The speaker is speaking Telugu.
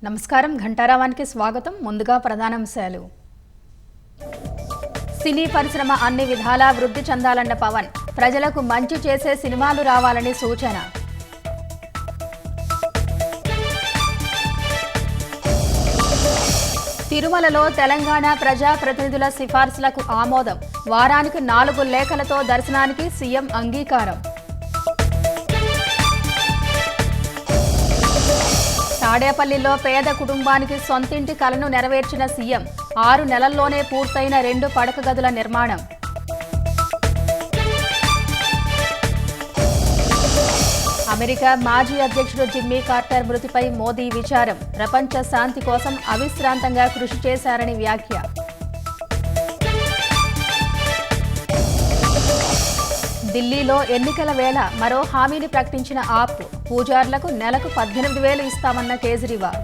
నమస్కారం ఘంటారావానికి స్వాగతం. ముందుగా ప్రధానాంశాలు. సినీ పరిశ్రమ అన్ని విధాలా వృద్ధి చెందాలన్న పవన్, ప్రజలకు మంచి చేసే సినిమాలు రావాలని సూచన. తిరుమలలో తెలంగాణ ప్రజా ప్రతినిధుల సిఫార్సులకు ఆమోదం. వారానికి 4 లేఖలతో దర్శనానికి సీఎం అంగీకారం. తాడేపల్లిలో పేద కుటుంబానికి సొంతింటి కలను నెరవేర్చిన సీఎం. 6 నెలల్లోనే పూర్తయిన 2 పడక గదుల నిర్మాణం. అమెరికా మాజీ అధ్యక్షుడు జిమ్మీ కార్టర్ మృతిపై మోదీ విచారం. ప్రపంచ శాంతి కోసం అవిశ్రాంతంగా కృషి చేశారని వ్యాఖ్య. ఢిల్లీలో ఎన్నికల వేళ మరో హామీని ప్రకటించిన ఆప్. పూజార్లకు నెలకు 18,000 ఇస్తామన్న కేజ్రీవాల్.